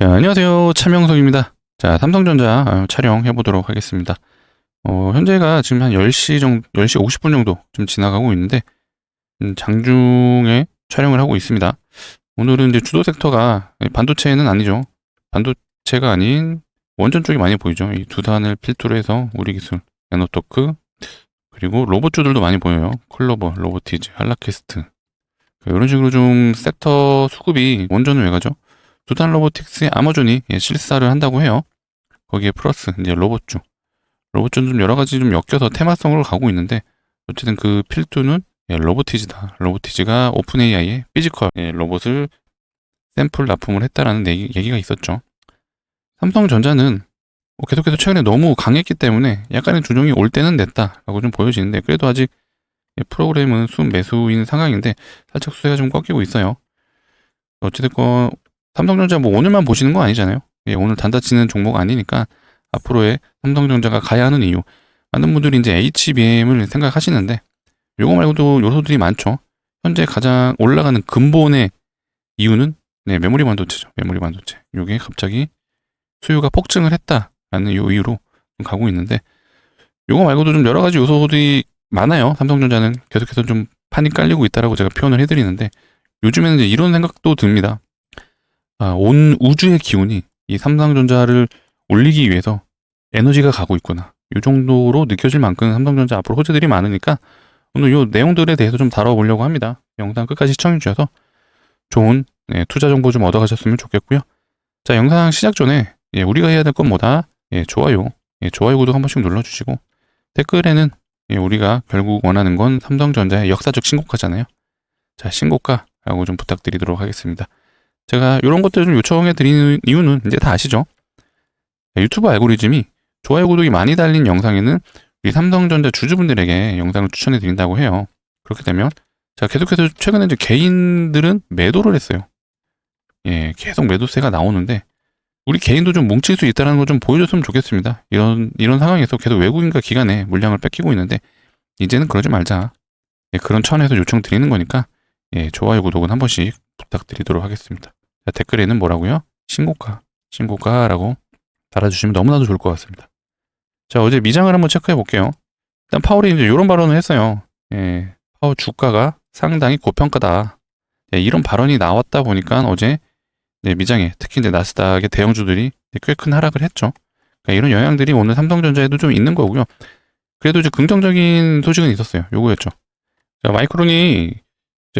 자, 안녕하세요. 차명석입니다. 자, 삼성전자 촬영해 보도록 하겠습니다. 현재가 지금 한 10시 정도, 10시 50분 정도 좀 지나가고 있는데, 장중에 촬영을 하고 있습니다. 오늘은 이제 주도 섹터가 반도체는 아니죠. 반도체가 아닌 원전 쪽이 많이 보이죠. 이 두 단을 필두로 해서 우리 기술, 나노토크, 그리고 로봇주들도 많이 보여요. 클로버, 로보티즈, 할라캐스트. 이런 식으로 좀 섹터 수급이 원전은 왜 가죠? 두단 로보틱스의 아마존이 실사를 한다고 해요. 거기에 플러스 이제 로봇주는 좀 여러 가지 좀 엮여서 테마성으로 가고 있는데 어쨌든 그 필두는 로보티즈다. 로보티즈가 오픈 AI의 피지컬 로봇을 샘플 납품을 했다라는 얘기가 있었죠. 삼성전자는 계속해서 최근에 너무 강했기 때문에 약간의 조정이 올 때는 냈다라고 좀 보여지는데 그래도 아직 프로그램은 순매수인 상황인데 살짝 수혜가 좀 꺾이고 있어요. 어찌됐건 삼성전자 뭐 오늘만 보시는 거 아니잖아요. 오늘 단타치는 종목 아니니까 앞으로의 삼성전자가 가야 하는 이유. 많은 분들이 이제 HBM을 생각하시는데 요거 말고도 요소들이 많죠. 현재 가장 올라가는 근본의 이유는 메모리 반도체죠. 메모리 반도체. 요게 갑자기 수요가 폭증을 했다라는 요 이유로 가고 있는데 요거 말고도 좀 여러 가지 요소들이 많아요. 삼성전자는 계속해서 좀 판이 깔리고 있다라고 제가 표현을 해드리는데 요즘에는 이제 이런 생각도 듭니다. 온 우주의 기운이 이 삼성전자를 올리기 위해서 에너지가 가고 있구나. 이 정도로 느껴질 만큼 삼성전자 앞으로 호재들이 많으니까 오늘 이 내용들에 대해서 좀 다뤄보려고 합니다. 영상 끝까지 시청해 주셔서 좋은 투자 정보 좀 얻어가셨으면 좋겠고요. 자, 영상 시작 전에 우리가 해야 될 건 뭐다? 좋아요. 좋아요 구독 한 번씩 눌러주시고 댓글에는 우리가 결국 원하는 건 삼성전자의 역사적 신고가잖아요. 자, 신고가라고 좀 부탁드리도록 하겠습니다. 제가 이런 것들을 좀 요청해 드리는 이유는 이제 다 아시죠? 유튜브 알고리즘이 좋아요 구독이 많이 달린 영상에는 우리 삼성전자 주주분들에게 영상을 추천해 드린다고 해요. 그렇게 되면 자, 계속해서 최근에 이제 개인들은 매도를 했어요. 계속 매도세가 나오는데 우리 개인도 좀 뭉칠 수 있다는 걸 좀 보여줬으면 좋겠습니다. 이런 상황에서 계속 외국인과 기관에 물량을 뺏기고 있는데 이제는 그러지 말자. 그런 차원에서 요청 드리는 거니까 좋아요 구독은 한 번씩 부탁드리도록 하겠습니다. 자, 댓글에는 뭐라고요? 신고가라고 달아주시면 너무나도 좋을 것 같습니다. 자, 어제 미장을 한번 체크해 볼게요. 일단 파월이 이제 이런 발언을 했어요. 파월 주가가 상당히 고평가다. 이런 발언이 나왔다 보니까 어제 미장에 특히 이제 나스닥의 대형주들이 꽤 큰 하락을 했죠. 그러니까 이런 영향들이 오늘 삼성전자에도 좀 있는 거고요. 그래도 이제 긍정적인 소식은 있었어요. 요거였죠. 자, 마이크론이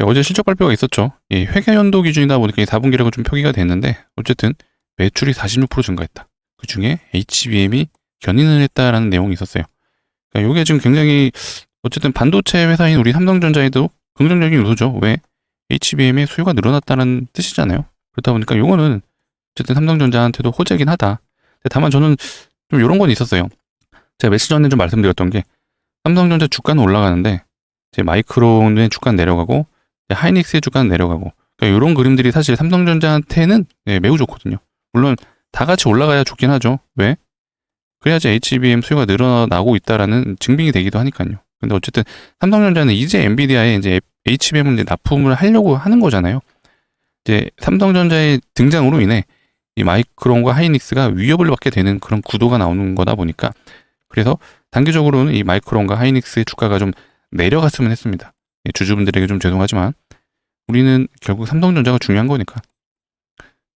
어제 실적 발표가 있었죠. 회계 연도 기준이다 보니까 4분기라고 좀 표기가 됐는데 어쨌든 매출이 46% 증가했다. 그 중에 HBM이 견인을 했다라는 내용이 있었어요. 그러니까 이게 지금 굉장히 어쨌든 반도체 회사인 우리 삼성전자에도 긍정적인 요소죠. 왜? HBM의 수요가 늘어났다는 뜻이잖아요. 그렇다 보니까 이거는 어쨌든 삼성전자한테도 호재긴 하다. 다만 저는 좀 이런 건 있었어요. 제가 며칠 전에 좀 말씀드렸던 게 삼성전자 주가는 올라가는데 마이크론의 주가는 내려가고 하이닉스의 주가는 내려가고 그러니까 이런 그림들이 사실 삼성전자한테는 매우 좋거든요. 물론 다 같이 올라가야 좋긴 하죠. 왜? 그래야지 HBM 수요가 늘어나고 있다라는 증빙이 되기도 하니까요. 근데 어쨌든 삼성전자는 이제 엔비디아에 이제 HBM을 이제 납품을 하려고 하는 거잖아요. 이제 삼성전자의 등장으로 인해 이 마이크론과 하이닉스가 위협을 받게 되는 그런 구도가 나오는 거다 보니까 그래서 단기적으로는 이 마이크론과 하이닉스의 주가가 좀 내려갔으면 했습니다. 주주분들에게 좀 죄송하지만 우리는 결국 삼성전자가 중요한 거니까.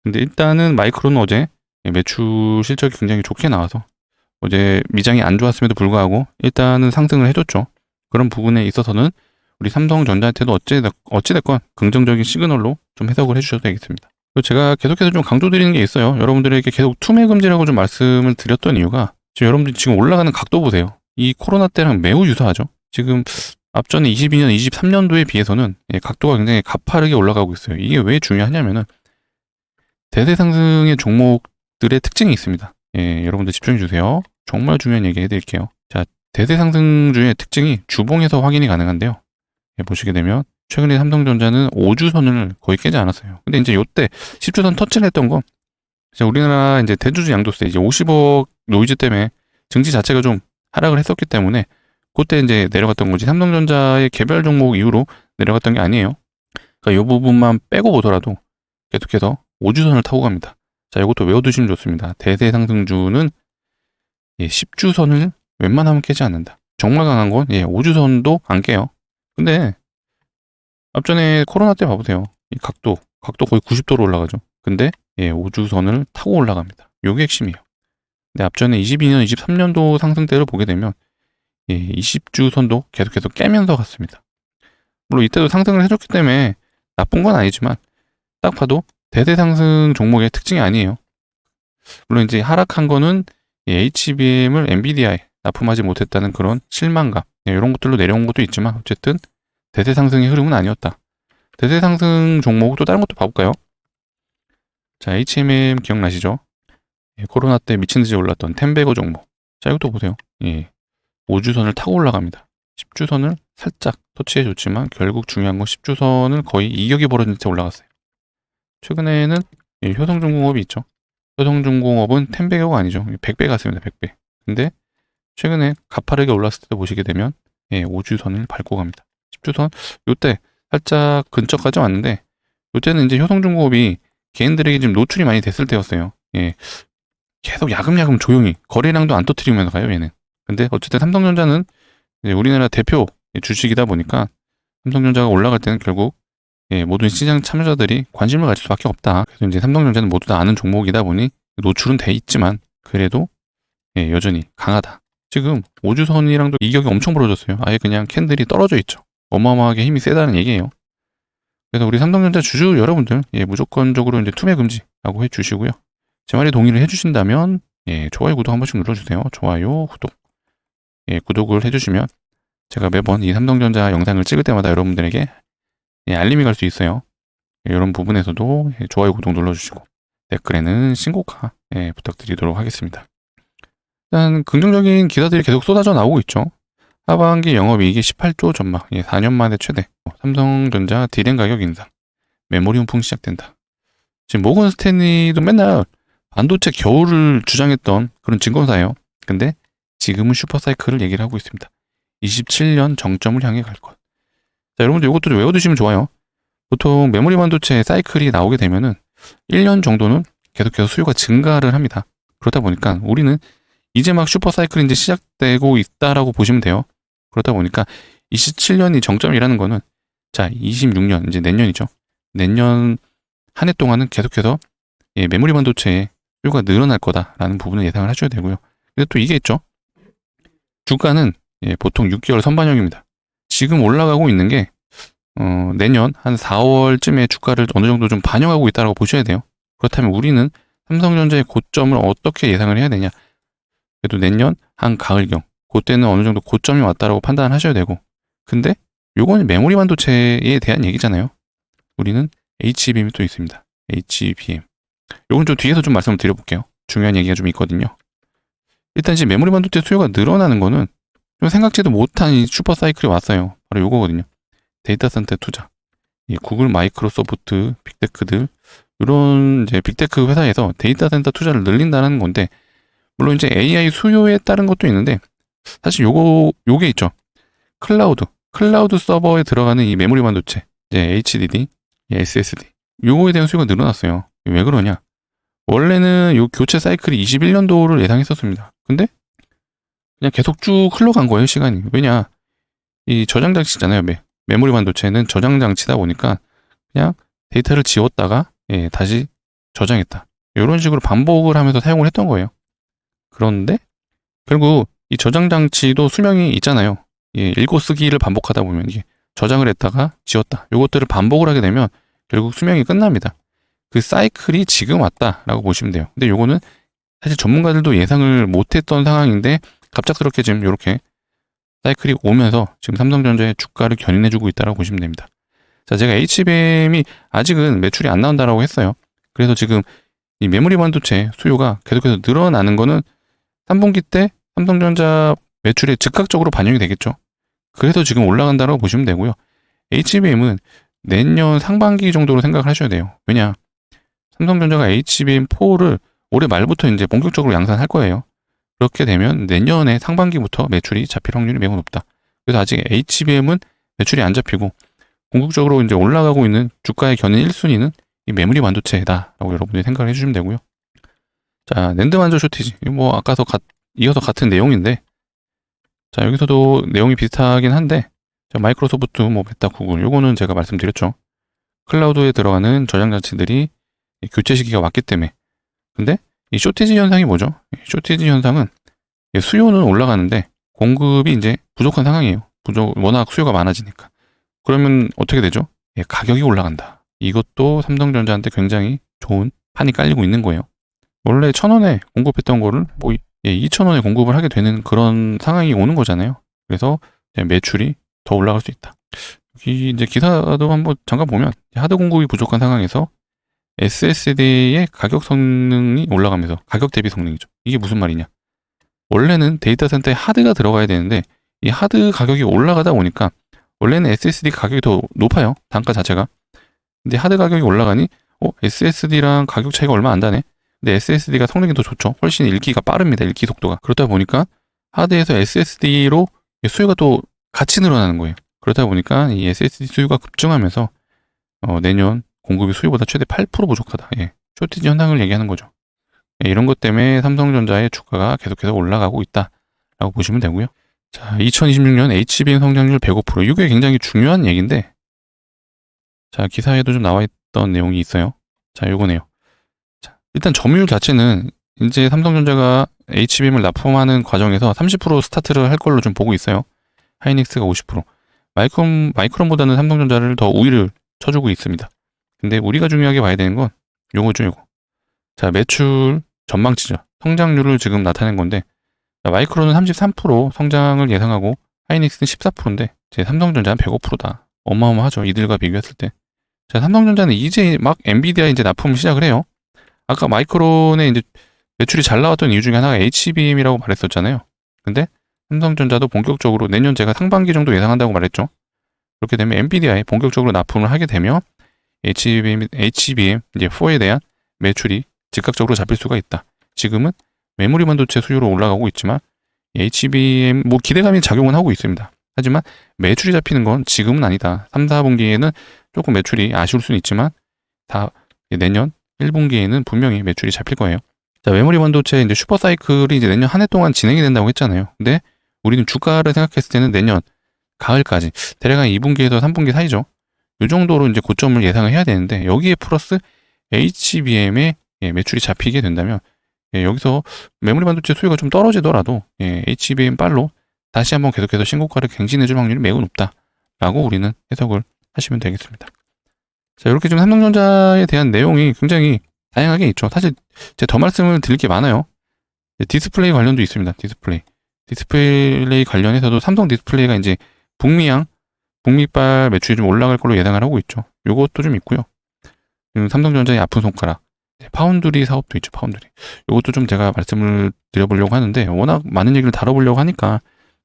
근데 일단은 마이크론은 어제 매출 실적이 굉장히 좋게 나와서 어제 미장이 안 좋았음에도 불구하고 일단은 상승을 해줬죠. 그런 부분에 있어서는 우리 삼성전자한테도 어찌됐건 긍정적인 시그널로 좀 해석을 해주셔도 되겠습니다. 그리고 제가 계속해서 좀 강조드리는 게 있어요. 여러분들에게 계속 투매금지라고 좀 말씀을 드렸던 이유가 지금 여러분들이 지금 올라가는 각도 보세요. 이 코로나 때랑 매우 유사하죠. 지금 앞전에 22년, 23년도에 비해서는 각도가 굉장히 가파르게 올라가고 있어요. 이게 왜 중요하냐면은 대세 상승의 종목들의 특징이 있습니다. 여러분들 집중해 주세요. 정말 중요한 얘기 해드릴게요. 자, 대세 상승주의 특징이 주봉에서 확인이 가능한데요. 보시게 되면 최근에 삼성전자는 5주선을 거의 깨지 않았어요. 근데 이제 요때 10주선 터치를 했던 건 우리나라 이제 대주주 양도세 이제 50억 노이즈 때문에 증시 자체가 좀 하락을 했었기 때문에 그때 이제 내려갔던 거지 삼성전자의 개별 종목 이후로 내려갔던 게 아니에요. 그러니까 이 부분만 빼고 보더라도 계속해서 5주선을 타고 갑니다. 자, 이것도 외워두시면 좋습니다. 대세 상승주는 10주선을 웬만하면 깨지 않는다. 정말 강한 건 5주선도 안 깨요. 근데 앞전에 코로나 때 봐보세요. 이 각도 거의 90도로 올라가죠. 근데 5주선을 타고 올라갑니다. 요게 핵심이에요. 근데 앞전에 22년, 23년도 상승대를 보게 되면 20주선도 계속 깨면서 갔습니다. 물론 이때도 상승을 해줬기 때문에 나쁜 건 아니지만 딱 봐도 대세 상승 종목의 특징이 아니에요. 물론 이제 하락한 거는 HBM을 엔비디아에 납품하지 못했다는 그런 실망감, 이런 것들로 내려온 것도 있지만 어쨌든 대세 상승의 흐름은 아니었다. 대세 상승 종목 또 다른 것도 봐볼까요? 자, HMM 기억나시죠? 코로나 때 미친 듯이 올랐던 텐베거 종목. 자, 이것도 보세요. 5주선을 타고 올라갑니다. 10주선을 살짝 터치해줬지만 결국 중요한 건 10주선을 거의 이격이 벌어진 채 올라갔어요. 최근에는 효성중공업이 있죠. 효성중공업은 10배가 아니죠. 100배 갔습니다. 100배. 근데 최근에 가파르게 올랐을 때 보시게 되면 5주선을 밟고 갑니다. 10주선 요때 살짝 근처까지 왔는데 요때는 이제 효성중공업이 개인들에게 지금 노출이 많이 됐을 때였어요. 계속 야금야금 조용히 거래량도 안 터뜨리면서 가요, 얘는. 근데 어쨌든 삼성전자는 이제 우리나라 대표 주식이다 보니까 삼성전자가 올라갈 때는 결국 모든 시장 참여자들이 관심을 가질 수밖에 없다. 그래서 이제 삼성전자는 모두 다 아는 종목이다 보니 노출은 돼 있지만 그래도 여전히 강하다. 지금 5주선이랑도 이격이 엄청 벌어졌어요. 아예 그냥 캔들이 떨어져 있죠. 어마어마하게 힘이 세다는 얘기예요. 그래서 우리 삼성전자 주주 여러분들 무조건적으로 이제 투매 금지라고 해주시고요. 제 말에 동의를 해주신다면 좋아요, 구독 한 번씩 눌러주세요. 좋아요, 구독. 구독을 해주시면 제가 매번 이 삼성전자 영상을 찍을 때마다 여러분들에게 알림이 갈 수 있어요. 이런 부분에서도 좋아요, 구독 눌러주시고 댓글에는 신고가 부탁드리도록 하겠습니다. 일단 긍정적인 기사들이 계속 쏟아져 나오고 있죠. 하반기 영업이익이 18조 전망, 4년 만에 최대. 삼성전자 디램 가격 인상, 메모리 훈풍 시작된다. 지금 모건 스탠리도 맨날 반도체 겨울을 주장했던 그런 증권사예요. 근데 지금은 슈퍼사이클을 얘기를 하고 있습니다. 27년 정점을 향해 갈 것. 자, 여러분들 이것도 좀 외워두시면 좋아요. 보통 메모리 반도체 사이클이 나오게 되면은 1년 정도는 계속해서 수요가 증가를 합니다. 그러다 보니까 우리는 이제 막 슈퍼사이클이 이제 시작되고 있다라고 보시면 돼요. 그러다 보니까 27년이 정점이라는 거는 자, 26년, 이제 내년이죠. 내년 한 해 동안은 계속해서 메모리 반도체의 수요가 늘어날 거다라는 부분을 예상을 하셔야 되고요. 근데 또 이게 있죠. 주가는 보통 6개월 선반영입니다. 지금 올라가고 있는 게 내년 한 4월쯤에 주가를 어느 정도 좀 반영하고 있다고 보셔야 돼요. 그렇다면 우리는 삼성전자의 고점을 어떻게 예상을 해야 되냐. 그래도 내년 한 가을경 그때는 어느 정도 고점이 왔다라고 판단하셔야 되고, 근데 요거는 메모리 반도체에 대한 얘기잖아요. 우리는 HBM이 또 있습니다. HBM. 요건 좀 뒤에서 좀 말씀을 드려볼게요. 중요한 얘기가 좀 있거든요. 일단 이제 메모리 반도체 수요가 늘어나는 거는 좀 생각지도 못한 이 슈퍼 사이클이 왔어요. 바로 요거거든요. 데이터 센터 투자. 구글, 마이크로소프트, 빅테크들, 이런 이제 빅테크 회사에서 데이터 센터 투자를 늘린다는 건데, 물론 이제 AI 수요에 따른 것도 있는데, 사실 요게 있죠. 클라우드 서버에 들어가는 이 메모리 반도체, 이제 HDD, SSD. 요거에 대한 수요가 늘어났어요. 왜 그러냐? 원래는 요 교체 사이클이 21년도를 예상했었습니다. 근데 그냥 계속 쭉 흘러간 거예요, 시간이. 왜냐? 이 저장 장치잖아요. 메모리 반도체는 저장 장치다 보니까 그냥 데이터를 지웠다가 다시 저장했다. 이런 식으로 반복을 하면서 사용을 했던 거예요. 그런데 결국 이 저장 장치도 수명이 있잖아요. 읽고 쓰기를 반복하다 보면 이게 저장을 했다가 지웠다. 이것들을 반복을 하게 되면 결국 수명이 끝납니다. 그 사이클이 지금 왔다라고 보시면 돼요. 근데 요거는 사실 전문가들도 예상을 못했던 상황인데 갑작스럽게 지금 이렇게 사이클이 오면서 지금 삼성전자의 주가를 견인해주고 있다고 보시면 됩니다. 자, 제가 HBM이 아직은 매출이 안 나온다라고 했어요. 그래서 지금 이 메모리 반도체 수요가 계속해서 늘어나는 거는 3분기 때 삼성전자 매출에 즉각적으로 반영이 되겠죠. 그래서 지금 올라간다고 보시면 되고요. HBM은 내년 상반기 정도로 생각을 하셔야 돼요. 왜냐? 삼성전자가 HBM4를 올해 말부터 이제 본격적으로 양산할 거예요. 그렇게 되면 내년에 상반기부터 매출이 잡힐 확률이 매우 높다. 그래서 아직 HBM은 매출이 안 잡히고 궁극적으로 이제 올라가고 있는 주가의 견인 1순위는 이 메모리 반도체다라고 여러분들이 생각을 해주시면 되고요. 자, 낸드 만족 쇼티지. 이거 뭐 아까서 이어서 같은 내용인데, 자, 여기서도 내용이 비슷하긴 한데, 자, 마이크로소프트, 뭐 메타, 구글, 요거는 제가 말씀드렸죠. 클라우드에 들어가는 저장 장치들이 교체 시기가 왔기 때문에. 근데 이 쇼티지 현상이 뭐죠? 이 쇼티지 현상은 수요는 올라가는데 공급이 이제 부족한 상황이에요. 워낙 수요가 많아지니까. 그러면 어떻게 되죠? 가격이 올라간다. 이것도 삼성전자한테 굉장히 좋은 판이 깔리고 있는 거예요. 원래 1,000원에 공급했던 거를 뭐 2,000원에 공급을 하게 되는 그런 상황이 오는 거잖아요. 그래서 매출이 더 올라갈 수 있다. 여기 이제 기사도 한번 잠깐 보면 하드 공급이 부족한 상황에서 SSD의 가격 성능이 올라가면서 가격 대비 성능이죠. 이게 무슨 말이냐? 원래는 데이터 센터에 하드가 들어가야 되는데 이 하드 가격이 올라가다 보니까 원래는 SSD 가격이 더 높아요. 단가 자체가. 근데 하드 가격이 올라가니 SSD랑 가격 차이가 얼마 안 나네. 근데 SSD가 성능이 더 좋죠. 훨씬 읽기가 빠릅니다. 읽기 속도가. 그러다 보니까 하드에서 SSD로 수요가 또 같이 늘어나는 거예요. 그러다 보니까 이 SSD 수요가 급증하면서 내년 공급이 수요보다 최대 8% 부족하다. 쇼티지 현상을 얘기하는 거죠. 이런 것 때문에 삼성전자의 주가가 계속해서 올라가고 있다라고 보시면 되고요. 자, 2026년 HBM 성장률 105%. 이게 굉장히 중요한 얘기인데, 자, 기사에도 좀 나와 있던 내용이 있어요. 자, 요거네요. 자, 일단 점유율 자체는 이제 삼성전자가 HBM을 납품하는 과정에서 30% 스타트를 할 걸로 좀 보고 있어요. 하이닉스가 50%. 마이크론보다는 삼성전자를 더 우위를 쳐주고 있습니다. 근데 우리가 중요하게 봐야 되는 건 요거죠, 요거. 자, 매출 전망치죠. 성장률을 지금 나타낸 건데, 자, 마이크론은 33% 성장을 예상하고 하이닉스는 14%인데 제 삼성전자는 105%다. 어마어마하죠. 이들과 비교했을 때. 자, 삼성전자는 이제 막 엔비디아 이제 납품을 시작을 해요. 아까 마이크론에 이제 매출이 잘 나왔던 이유 중에 하나가 HBM이라고 말했었잖아요. 근데 삼성전자도 본격적으로 내년 제가 상반기 정도 예상한다고 말했죠. 그렇게 되면 엔비디아에 본격적으로 납품을 하게 되면 HBM 이제 4에 대한 매출이 즉각적으로 잡힐 수가 있다. 지금은 메모리 반도체 수요로 올라가고 있지만 HBM 뭐 기대감이 작용은 하고 있습니다. 하지만 매출이 잡히는 건 지금은 아니다. 3, 4분기에는 조금 매출이 아쉬울 수는 있지만 다 내년 1분기에는 분명히 매출이 잡힐 거예요. 자, 메모리 반도체 이제 슈퍼 사이클이 이제 내년 한 해 동안 진행이 된다고 했잖아요. 근데 우리는 주가를 생각했을 때는 내년 가을까지 대략 한 2분기에서 3분기 사이죠. 이 정도로 이제 고점을 예상을 해야 되는데 여기에 플러스 HBM의 매출이 잡히게 된다면 여기서 메모리 반도체 수요가 좀 떨어지더라도 HBM 빨로 다시 한번 계속해서 신고가를 갱신해줄 확률이 매우 높다라고 우리는 해석을 하시면 되겠습니다. 자, 이렇게 좀 삼성전자에 대한 내용이 굉장히 다양하게 있죠. 사실 제가 더 말씀을 드릴 게 많아요. 디스플레이 관련도 있습니다. 디스플레이 관련해서도 삼성 디스플레이가 이제 북미발 매출이 좀 올라갈 걸로 예상을 하고 있죠. 요것도 좀 있고요. 삼성전자의 아픈 손가락, 파운드리 사업도 있죠. 파운드리. 요것도 좀 제가 말씀을 드려보려고 하는데 워낙 많은 얘기를 다뤄보려고 하니까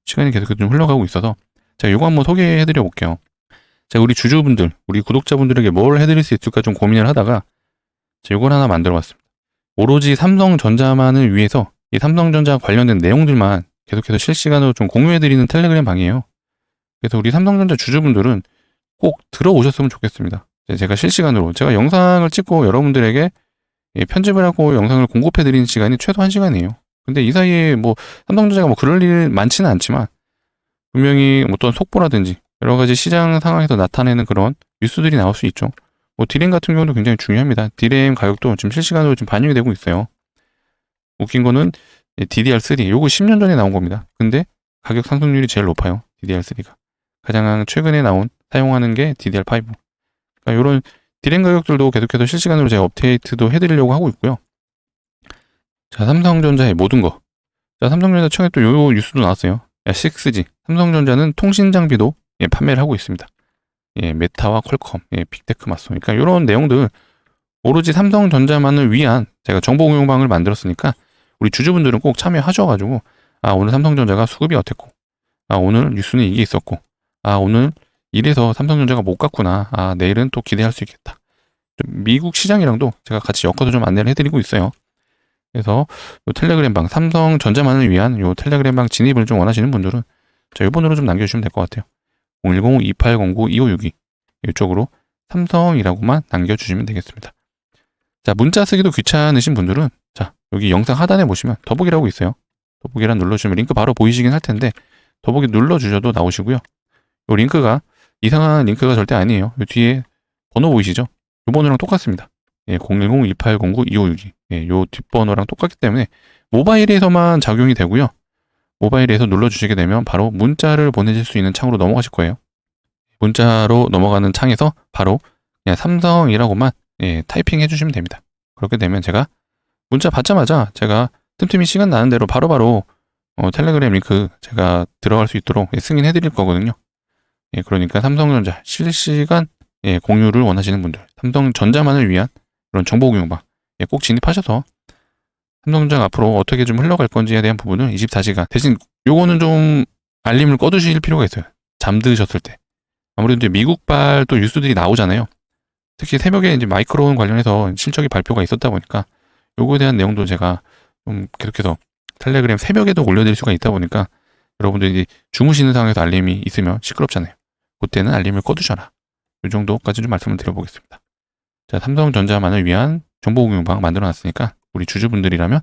시간이 계속 좀 흘러가고 있어서 제가 요거 한번 소개해드려 볼게요. 제가 우리 주주분들, 우리 구독자분들에게 뭘 해드릴 수 있을까 좀 고민을 하다가 제가 요걸 하나 만들어 봤습니다. 오로지 삼성전자만을 위해서 이 삼성전자 관련된 내용들만 계속해서 실시간으로 좀 공유해드리는 텔레그램 방이에요. 그래서 우리 삼성전자 주주분들은 꼭 들어오셨으면 좋겠습니다. 제가 실시간으로 제가 영상을 찍고 여러분들에게 편집을 하고 영상을 공급해드리는 시간이 최소 1시간이에요. 근데 이 사이에 뭐 삼성전자가 뭐 그럴 일 많지는 않지만 분명히 어떤 속보라든지 여러 가지 시장 상황에서 나타내는 그런 뉴스들이 나올 수 있죠. 뭐 디램 같은 경우도 굉장히 중요합니다. 디램 가격도 지금 실시간으로 지금 반영이 되고 있어요. 웃긴 거는 DDR3 요거 10년 전에 나온 겁니다. 근데 가격 상승률이 제일 높아요. DDR3가 가장 최근에 나온 사용하는 게 DDR5. 그러니까 이런 디램 가격들도 계속해서 실시간으로 제가 업데이트도 해드리려고 하고 있고요. 자, 삼성전자의 모든 거. 자, 삼성전자 최근에 또 요 뉴스도 나왔어요. 6G. 삼성전자는 통신 장비도 판매를 하고 있습니다. 메타와 퀄컴, 빅테크 맞소. 그러니까 이런 내용들 오로지 삼성전자만을 위한 제가 정보 공유방을 만들었으니까 우리 주주분들은 꼭 참여하셔가지고 오늘 삼성전자가 수급이 어땠고 오늘 뉴스는 이게 있었고 오늘 이래서 삼성전자가 못 갔구나. 내일은 또 기대할 수 있겠다. 좀 미국 시장이랑도 제가 같이 엮어서 좀 안내를 해드리고 있어요. 그래서 요 텔레그램방 삼성전자만을 위한 요 텔레그램방 진입을 좀 원하시는 분들은 저 이번으로 좀 남겨주시면 될 것 같아요. 010-2809-2562 이쪽으로 삼성이라고만 남겨주시면 되겠습니다. 자, 문자 쓰기도 귀찮으신 분들은 자, 여기 영상 하단에 보시면 더보기라고 있어요. 더보기란 눌러주시면 링크 바로 보이시긴 할 텐데 더보기 눌러주셔도 나오시고요. 이 링크가 이상한 링크가 절대 아니에요. 이 뒤에 번호 보이시죠? 이 번호랑 똑같습니다. 예, 010-2809-2562. 예, 요 뒷번호랑 똑같기 때문에 모바일에서만 작용이 되고요. 모바일에서 눌러주시게 되면 바로 문자를 보내실 수 있는 창으로 넘어가실 거예요. 문자로 넘어가는 창에서 바로 그냥 삼성이라고만 예, 타이핑 해주시면 됩니다. 그렇게 되면 제가 문자 받자마자 제가 틈틈이 시간 나는 대로 바로바로 텔레그램 링크 제가 들어갈 수 있도록 예, 승인해 드릴 거거든요. 예, 그러니까 삼성전자 실시간 예, 공유를 원하시는 분들, 삼성전자만을 위한 그런 정보공유방 예, 꼭 진입하셔서 삼성전자가 앞으로 어떻게 좀 흘러갈 건지에 대한 부분을 24시간 대신 요거는 좀 알림을 꺼두실 필요가 있어요. 잠드셨을 때. 아무래도 이제 미국발 또 뉴스들이 나오잖아요. 특히 새벽에 이제 마이크론 관련해서 실적이 발표가 있었다 보니까 요거에 대한 내용도 제가 좀 계속해서 텔레그램 새벽에도 올려드릴 수가 있다 보니까 여러분들이 주무시는 상황에서 알림이 있으면 시끄럽잖아요. 그때는 알림을 꺼두셔라. 이 정도까지 좀 말씀을 드려보겠습니다. 자, 삼성전자만을 위한 정보공유방 만들어놨으니까 우리 주주분들이라면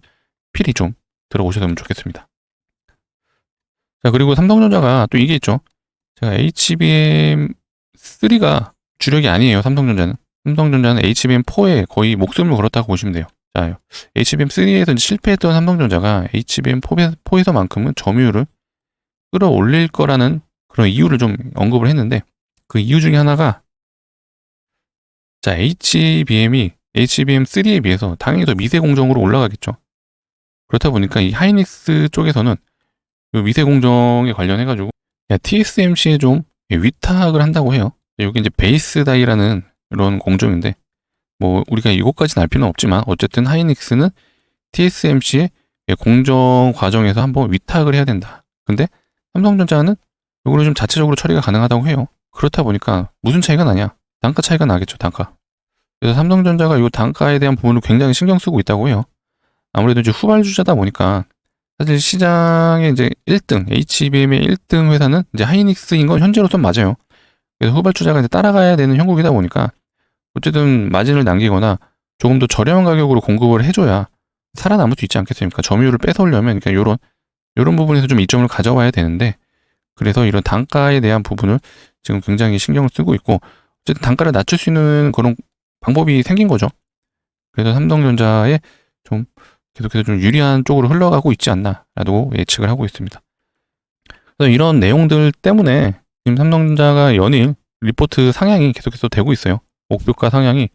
필히 좀 들어오셨으면 좋겠습니다. 자, 그리고 삼성전자가 또 이게 있죠. 제가 HBM3가 주력이 아니에요. 삼성전자는 HBM4에 거의 목숨을 걸었다고 보시면 돼요. 자, HBM3에서 실패했던 삼성전자가 HBM4에서만큼은 점유율을 끌어올릴 거라는 그런 이유를 좀 언급을 했는데 그 이유 중에 하나가 자, HBM3에 비해서 당연히 더 미세 공정으로 올라가겠죠. 그렇다 보니까 이 하이닉스 쪽에서는 미세 공정에 관련해가지고 TSMC에 좀 위탁을 한다고 해요. 여기 이제 베이스 다이라는 이런 공정인데 뭐 우리가 이것까지는 알 필요는 없지만 어쨌든 하이닉스는 TSMC의 공정 과정에서 한번 위탁을 해야 된다. 근데 삼성전자는 이거를 좀 자체적으로 처리가 가능하다고 해요. 그렇다 보니까 무슨 차이가 나냐? 단가 차이가 나겠죠, 단가. 그래서 삼성전자가 이 단가에 대한 부분을 굉장히 신경 쓰고 있다고 해요. 아무래도 이제 후발주자다 보니까 사실 시장의 이제 1등, HBM의 1등 회사는 이제 하이닉스인 건 현재로선 맞아요. 그래서 후발주자가 이제 따라가야 되는 형국이다 보니까 어쨌든 마진을 남기거나 조금 더 저렴한 가격으로 공급을 해줘야 살아남을 수 있지 않겠습니까? 점유율을 뺏어오려면 그러니까 요런 부분에서 좀 이점을 가져와야 되는데 그래서 이런 단가에 대한 부분을 지금 굉장히 신경을 쓰고 있고 어쨌든 단가를 낮출 수 있는 그런 방법이 생긴 거죠. 그래서 삼성전자에 좀 계속해서 좀 유리한 쪽으로 흘러가고 있지 않나라고 예측을 하고 있습니다. 그래서 이런 내용들 때문에 지금 삼성전자가 연일 리포트 상향이 계속해서 되고 있어요. 목표가 상향이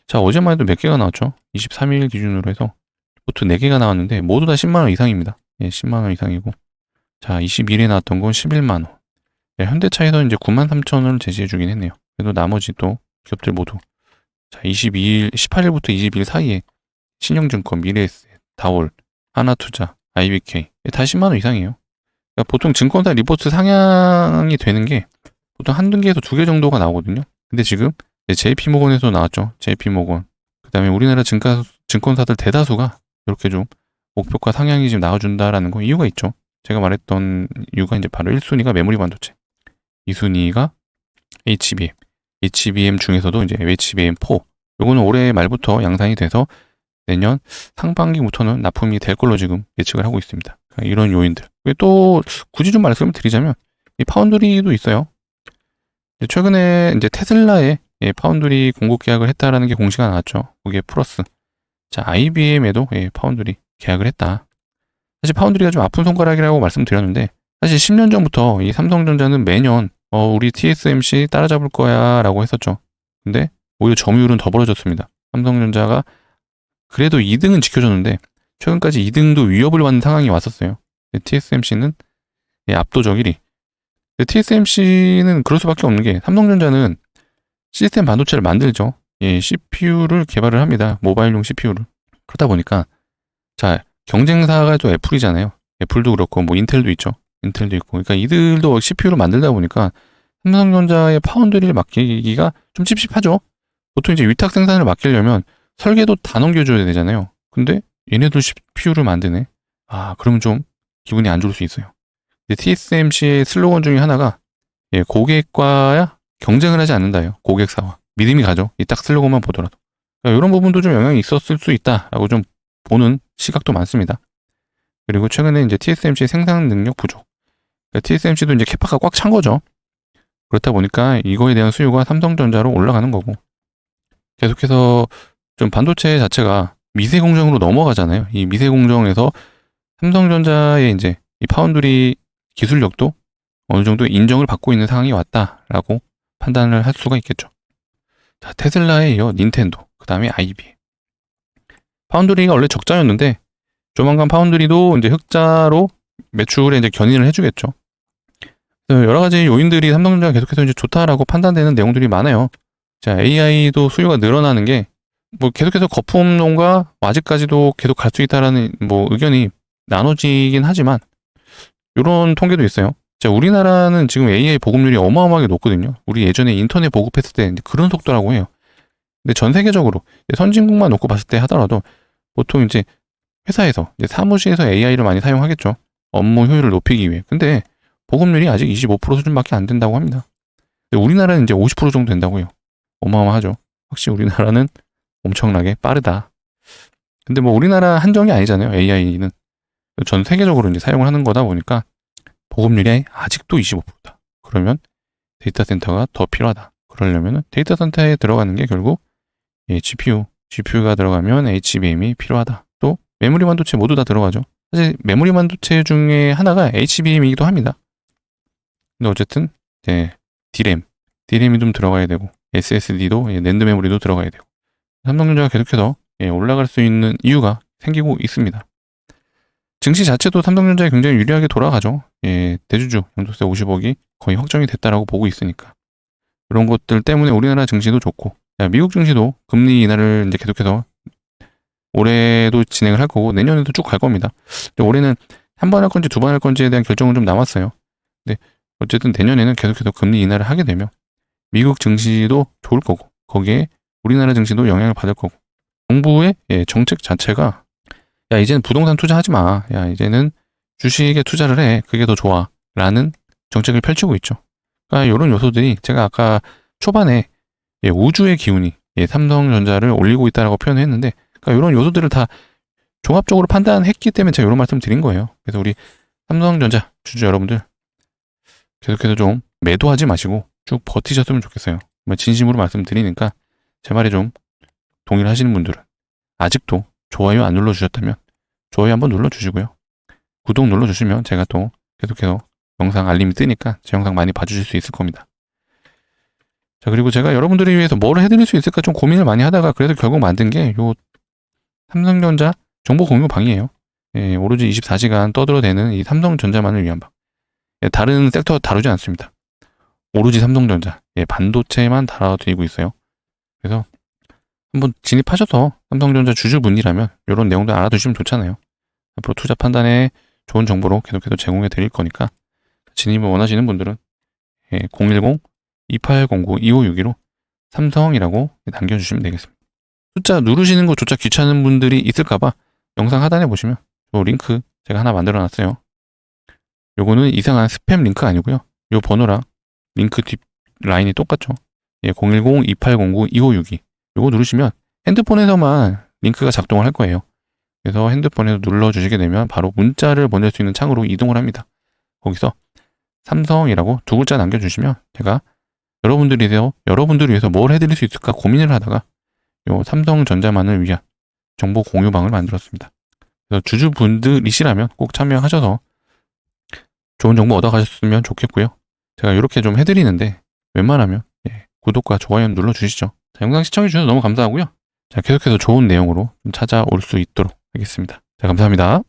자 어제만 해도 몇 개가 나왔죠. 23일 기준으로 해서 리포트 4개가 나왔는데 모두 다 10만원 이상입니다. 예, 10만원 이상이고 자 22일에 나왔던 건 11만원 예, 현대차에서 이제 93,000원을 제시해 주긴 했네요. 그래도 나머지 또 기업들 모두 자 18일부터 20일 사이에 신영증권, 미래에셋, 다올, 하나투자, IBK 다 10만원 이상이에요. 그러니까 보통 증권사 리포트 상향이 되는 게 보통 한두 개에서 2개 정도가 나오거든요. 근데 지금 JP모건에서 나왔죠. JP모건. 그 다음에 우리나라 증권사들 대다수가 이렇게 좀 목표가 상향이 지금 나와준다라는 거 이유가 있죠. 제가 말했던 이유가 이제 바로 1순위가 메모리 반도체, 2순위가 HBM 중에서도 이제 HBM4 요거는 올해 말부터 양산이 돼서 내년 상반기부터는 납품이 될 걸로 지금 예측을 하고 있습니다. 그러니까 이런 요인들. 또 굳이 좀 말씀을 드리자면 이 파운드리도 있어요. 최근에 이제 테슬라에 파운드리 공급 계약을 했다라는 게 공시가 나왔죠. 그게 플러스. 자, IBM에도 파운드리 계약을 했다. 사실 파운드리가 좀 아픈 손가락이라고 말씀드렸는데 사실 10년 전부터 이 삼성전자는 매년 우리 TSMC 따라잡을 거야 라고 했었죠. 근데 오히려 점유율은 더 벌어졌습니다. 삼성전자가 그래도 2등은 지켜줬는데 최근까지 2등도 위협을 받는 상황이 왔었어요. TSMC는 압도적 1위. TSMC는 그럴 수밖에 없는 게 삼성전자는 시스템 반도체를 만들죠. CPU를 개발을 합니다. 모바일용 CPU를. 그러다 보니까 자 경쟁사가 또 애플이잖아요. 애플도 그렇고 뭐 인텔도 있죠. 인텔도 있고. 그러니까 이들도 CPU를 만들다 보니까 삼성전자의 파운드리를 맡기기가 좀 찝찝하죠. 보통 이제 위탁 생산을 맡기려면 설계도 다 넘겨줘야 되잖아요. 근데 얘네들 CPU를 만드네. 아, 그러면 좀 기분이 안 좋을 수 있어요. TSMC의 슬로건 중에 하나가 고객과야 경쟁을 하지 않는다요. 고객사와. 믿음이 가죠. 이 딱 슬로건만 보더라도. 그러니까 이런 부분도 좀 영향이 있었을 수 있다라고 좀 보는 시각도 많습니다. 그리고 최근에 이제 TSMC 생산 능력 부족. 그러니까 TSMC도 이제 캐파가 꽉 찬 거죠. 그렇다 보니까 이거에 대한 수요가 삼성전자로 올라가는 거고, 계속해서 좀 반도체 자체가 미세 공정으로 넘어가잖아요. 이 미세 공정에서 삼성전자의 이제 이 파운드리 기술력도 어느 정도 인정을 받고 있는 상황이 왔다라고 판단을 할 수가 있겠죠. 자, 테슬라에 이어 닌텐도, 그 다음에 IB. 파운드리가 원래 적자였는데 조만간 파운드리도 이제 흑자로 매출에 이제 견인을 해주겠죠. 여러 가지 요인들이 삼성전자가 계속해서 이제 좋다라고 판단되는 내용들이 많아요. 자, AI도 수요가 늘어나는 게 뭐 계속해서 거품론과 아직까지도 계속 갈 수 있다라는 뭐 의견이 나눠지긴 하지만 이런 통계도 있어요. 자, 우리나라는 지금 AI 보급률이 어마어마하게 높거든요. 우리 예전에 인터넷 보급했을 때 그런 속도라고 해요. 근데 전 세계적으로 선진국만 놓고 봤을 때 하더라도 보통 이제 회사에서 이제 사무실에서 AI를 많이 사용하겠죠. 업무 효율을 높이기 위해. 근데 보급률이 아직 25% 수준밖에 안 된다고 합니다. 근데 우리나라는 이제 50% 정도 된다고 해요. 어마어마하죠. 확실히 우리나라는 엄청나게 빠르다. 근데 뭐 우리나라 한정이 아니잖아요. AI는 전 세계적으로 이제 사용을 하는 거다 보니까 보급률이 아직도 25%다. 그러면 데이터 센터가 더 필요하다. 그러려면 데이터 센터에 들어가는 게 결국 GPU가 들어가면 HBM이 필요하다. 또 메모리 반도체 모두 다 들어가죠. 사실 메모리 반도체 중에 하나가 HBM이기도 합니다. 근데 어쨌든 DRAM이 좀 들어가야 되고 SSD도 낸드 메모리도 들어가야 되고 삼성전자가 계속해서 올라갈 수 있는 이유가 생기고 있습니다. 증시 자체도 삼성전자에 굉장히 유리하게 돌아가죠. 대주주 양도세 50억이 거의 확정이 됐다라고 보고 있으니까 이런 것들 때문에 우리나라 증시도 좋고, 미국 증시도 금리 인하를 이제 계속해서 올해도 진행을 할 거고 내년에도 쭉 갈 겁니다. 올해는 한 번 할 건지 두 번 할 건지에 대한 결정은 좀 남았어요. 근데 어쨌든 내년에는 계속해서 금리 인하를 하게 되면 미국 증시도 좋을 거고 거기에 우리나라 증시도 영향을 받을 거고, 정부의 정책 자체가 야 이제는 부동산 투자하지 마. 야 이제는 주식에 투자를 해. 그게 더 좋아. 라는 정책을 펼치고 있죠. 그러니까 이런 요소들이 제가 아까 초반에 우주의 기운이 삼성전자를 올리고 있다라고 표현했는데, 그러니까 이런 요소들을 다 종합적으로 판단했기 때문에 제가 이런 말씀 드린 거예요. 그래서 우리 삼성전자 주주 여러분들 계속해서 좀 매도하지 마시고 쭉 버티셨으면 좋겠어요. 진심으로 말씀드리니까 제 말에 좀 동의를 하시는 분들은 아직도 좋아요 안 눌러주셨다면 좋아요 한번 눌러주시고요. 구독 눌러주시면 제가 또 계속해서 영상 알림이 뜨니까 제 영상 많이 봐주실 수 있을 겁니다. 자, 그리고 제가 여러분들을 위해서 뭘 해드릴 수 있을까 좀 고민을 많이 하다가 그래서 결국 만든 게 요 삼성전자 정보 공유 방이에요. 오로지 24시간 떠들어대는 이 삼성전자만을 위한 방. 다른 섹터 다루지 않습니다. 오로지 삼성전자, 반도체만 다뤄드리고 있어요. 그래서 한번 진입하셔서 삼성전자 주주분이라면 이런 내용도 알아두시면 좋잖아요. 앞으로 투자 판단에 좋은 정보로 계속해서 제공해 드릴 거니까 진입을 원하시는 분들은 010-2809-2562로 삼성이라고 남겨주시면 되겠습니다. 숫자 누르시는 것조차 귀찮은 분들이 있을까봐 영상 하단에 보시면 요 링크 제가 하나 만들어 놨어요. 요거는 이상한 스팸 링크 아니고요. 요 번호랑 링크 뒷 라인이 똑같죠. 010-2809-2562 요거 누르시면 핸드폰에서만 링크가 작동을 할 거예요. 그래서 핸드폰에서 눌러주시게 되면 바로 문자를 보낼 수 있는 창으로 이동을 합니다. 거기서 삼성이라고 두 글자 남겨주시면 제가 여러분들을 위해서 뭘 해드릴 수 있을까 고민을 하다가 요 삼성전자만을 위한 정보 공유방을 만들었습니다. 그래서 주주분들이시라면 꼭 참여하셔서 좋은 정보 얻어가셨으면 좋겠고요. 제가 이렇게 좀 해드리는데 웬만하면 구독과 좋아요 눌러주시죠. 자, 영상 시청해주셔서 너무 감사하고요. 자, 계속해서 좋은 내용으로 좀 찾아올 수 있도록 하겠습니다. 자, 감사합니다.